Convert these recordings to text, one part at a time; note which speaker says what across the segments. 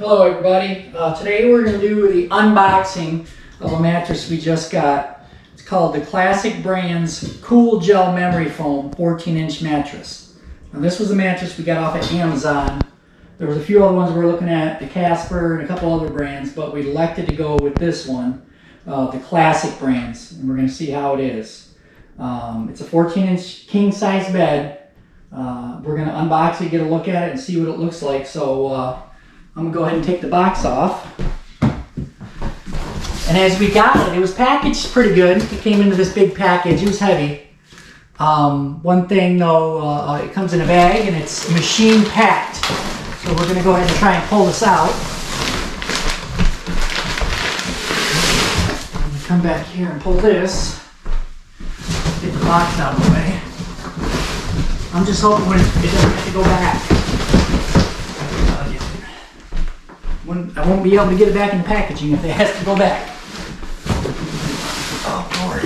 Speaker 1: Hello everybody. Today we're going to do the unboxing of a mattress we just got. It's called the Classic Brands Cool Gel Memory Foam 14-inch mattress. Now this was a mattress we got off at Amazon. There was a few other ones we were looking at, the Casper and a couple other brands, but we elected to go with this one, the Classic Brands, and we're going to see how it is. It's a 14-inch king-size bed. We're going to unbox it, get a look at it, and see what it looks like. So I'm going to go ahead and take the box off. And as we got it, it was packaged pretty good. It came into this big package. It was heavy. One thing though, it comes in a bag and it's machine packed. So we're going to go ahead and try and pull this out. I'm going to come back here and pull this. Get the box out of the way. I'm just hoping when it doesn't have to go back. I won't be able to get it back in the packaging if it has to go back. Oh, Lord.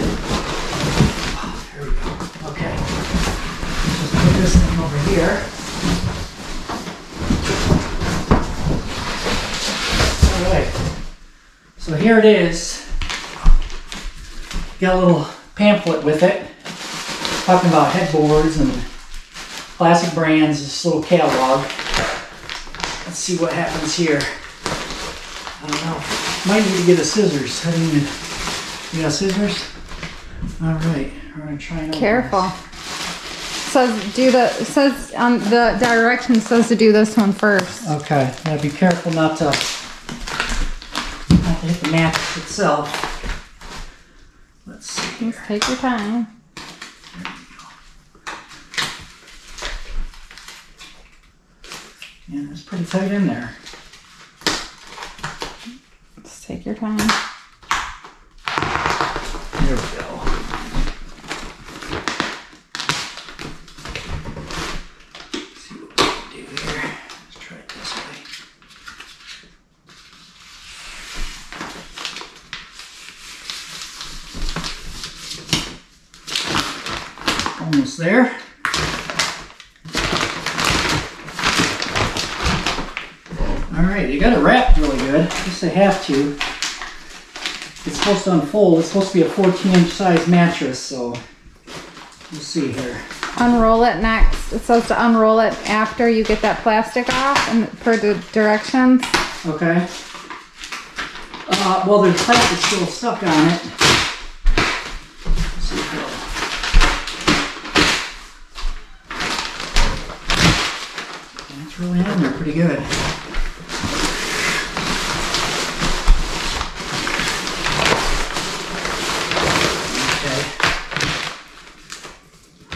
Speaker 1: Oh, there we go. Okay. Just put this thing over here. Alright. So here it is. Got a little pamphlet with it. Talking about headboards and Classic Brands, this little catalog. Let's see what happens here. I don't know. Might need to get a scissors. I didn't even. You got scissors? All right. We're gonna try and.
Speaker 2: Careful. Says on the directions says to do this one first.
Speaker 1: Okay. Yeah. Be careful not to hit the mattress itself. Let's see.
Speaker 2: Just take your time.
Speaker 1: There we go. Yeah, it's pretty tight in there.
Speaker 2: Take your time.
Speaker 1: There we go. Let's see what we can do here. Let's try it this way. Almost there. Alright, you got it wrapped really good. I guess they have to. It's supposed to unfold. It's supposed to be a 14-inch size mattress, so we'll see here.
Speaker 2: Unroll it next. It says to unroll it after you get that plastic off and per the directions.
Speaker 1: Okay. Well, there's plastic still stuck on it. Let's see if it's really in there pretty good.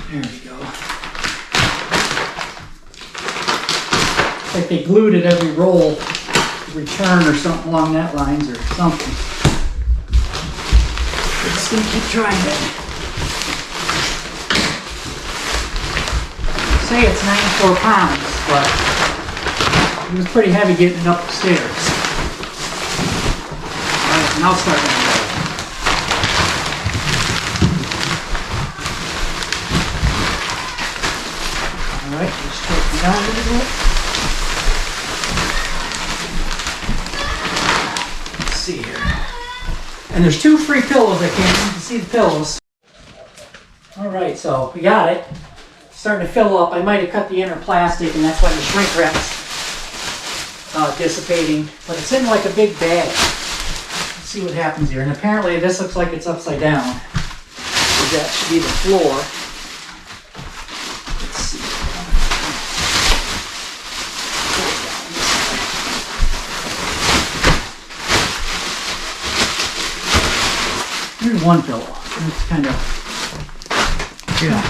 Speaker 1: There we go. It's like they glued it every roll, return or something along that lines or something. We're just gonna keep trying it. Say it's 94 pounds, but it was pretty heavy getting it up the stairs. Alright, now start to roll. Alright, just straighten it down a little bit. Let's see here. And there's 2 free pillows I came. You can see the pillows. Alright, so we got it. It's starting to fill up. I might have cut the inner plastic and that's why the shrink wrap's dissipating. But it's in like a big bag. Let's see what happens here. And apparently this looks like it's upside down. So that should be the floor. Here's one pillow. It's kind of, yeah.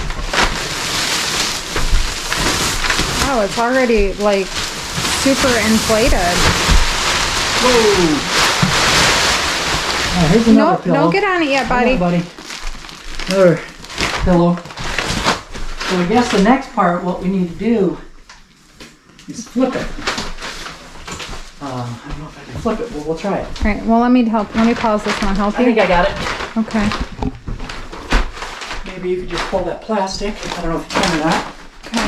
Speaker 2: Oh, it's already like super inflated.
Speaker 1: Whoa! Oh, here's another pillow.
Speaker 2: Don't get on it yet, buddy.
Speaker 1: On, buddy. Another pillow. So I guess the next part, what we need to do is flip it. I don't know if I can flip it, but we'll try it.
Speaker 2: All right. Well, let me help. Let me pause this one. Help you?
Speaker 1: I think I got it.
Speaker 2: Okay.
Speaker 1: Maybe you could just pull that plastic. I don't know if you can or not.
Speaker 2: Okay.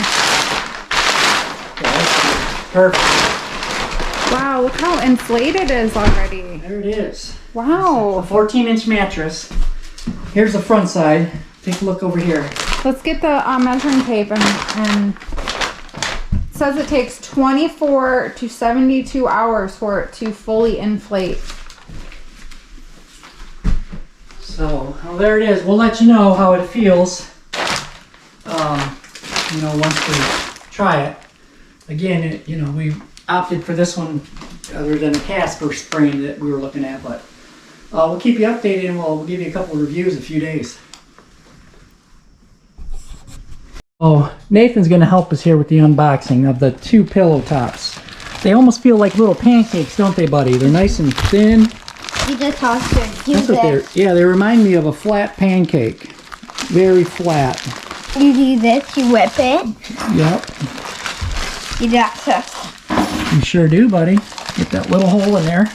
Speaker 1: Okay, perfect.
Speaker 2: Wow, look how inflated it is already.
Speaker 1: There it is.
Speaker 2: Wow.
Speaker 1: A 14-inch mattress. Here's the front side. Take a look over here.
Speaker 2: Let's get the measuring tape and it says it takes 24 to 72 hours for it to fully inflate.
Speaker 1: So, well, there it is. We'll let you know how it feels. You know, once we try it. Again, you know, we opted for this one other than the Casper spring that we were looking at, but we'll keep you updated and we'll give you a couple of reviews in a few days. Oh, Nathan's going to help us here with the unboxing of the 2 pillow tops. They almost feel like little pancakes, don't they, buddy? They're nice and thin.
Speaker 3: You just tossed it.
Speaker 1: That's what they're. Yeah, they remind me of a flat pancake. Very flat.
Speaker 3: You do this, you whip it.
Speaker 1: Yep.
Speaker 3: You got this.
Speaker 1: You sure do, buddy. Get that little hole in there.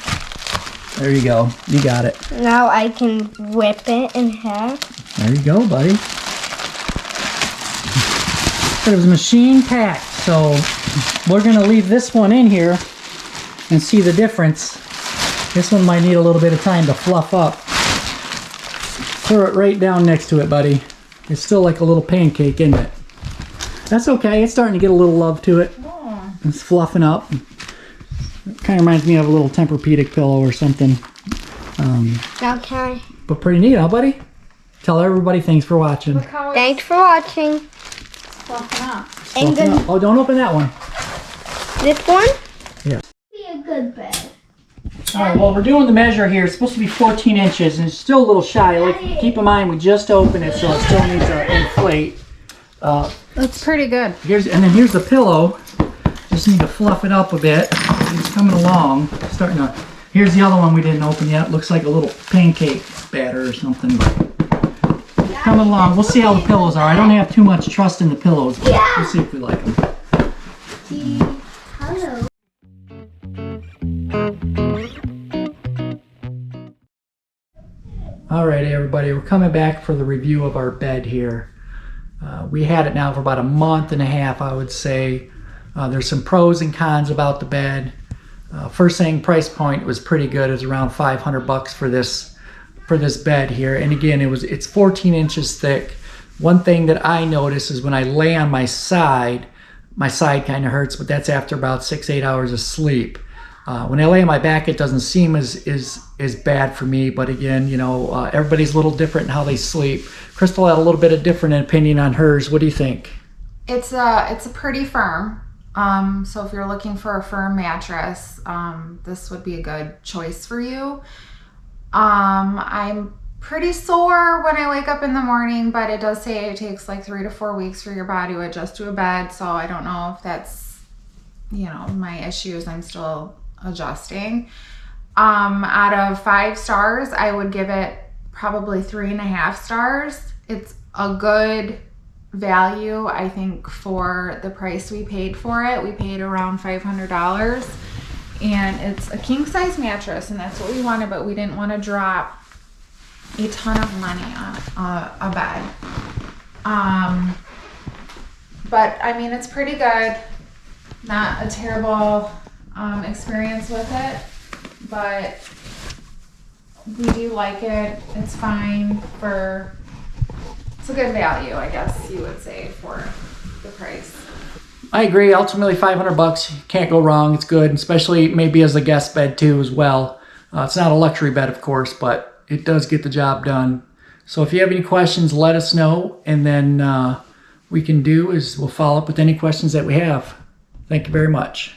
Speaker 1: There you go. You got it.
Speaker 3: Now I can whip it in half.
Speaker 1: There you go, buddy. But it was machine packed, so we're going to leave this one in here and see the difference. This one might need a little bit of time to fluff up. Throw it right down next to it, buddy. It's still like a little pancake, isn't it? That's okay. It's starting to get a little love to it.
Speaker 2: Oh.
Speaker 1: It's fluffing up. It kind of reminds me of a little Tempur-Pedic pillow or something.
Speaker 3: Okay.
Speaker 1: But pretty neat, huh, buddy? Tell everybody thanks for watching.
Speaker 2: Look how it's
Speaker 3: Thanks for watching.
Speaker 2: fluffing up.
Speaker 3: And
Speaker 1: Fluffing up. Oh, don't open that one.
Speaker 3: this one?
Speaker 1: Yeah.
Speaker 3: Be a good bed.
Speaker 1: All right, well, we're doing the measure here. It's supposed to be 14 inches, and it's still a little shy. Like, keep in mind, we just opened it, so it still needs to inflate.
Speaker 2: That's pretty good.
Speaker 1: And then here's the pillow. Just need to fluff it up a bit. It's coming along. Starting to. Here's the other one we didn't open yet. Looks like a little pancake batter or something. But it's coming along. We'll see how the pillows are. I don't have too much trust in the pillows, but we'll see if we like them.
Speaker 3: Hello.
Speaker 1: All right, everybody, we're coming back for the review of our bed here. We had it now for about a month and a half, I would say. There's some pros and cons about the bed. First thing, price point was pretty good. It was around $500 for this bed here. And again, it's 14 inches thick. One thing that I notice is when I lay on my side kind of hurts, but that's after about 6-8 hours of sleep. When I lay on my back, it doesn't seem as bad for me. But again, you know, everybody's a little different in how they sleep. Crystal had a little bit of different opinion on hers. What do you think?
Speaker 2: It's a pretty firm. So if you're looking for a firm mattress, this would be a good choice for you. I'm pretty sore when I wake up in the morning, but it does say it takes like 3 to 4 weeks for your body to adjust to a bed. So I don't know if that's, you know, my issues. I'm still adjusting. Out of 5 stars, I would give it probably 3.5 stars. It's a good value, I think, for the price we paid for it. We paid around $500, and it's a king size mattress, and that's what we wanted, but we didn't want to drop a ton of money on a bed. But I mean, it's pretty good. Not a terrible experience with it, but we do like it. It's fine for, it's a good value, I guess you would say, for the price.
Speaker 1: I agree. Ultimately, $500, can't go wrong. It's good, especially maybe as a guest bed too as well. It's not a luxury bed, of course, but it does get the job done. So if you have any questions, let us know, and then we can do is we'll follow up with any questions that we have. Thank you very much.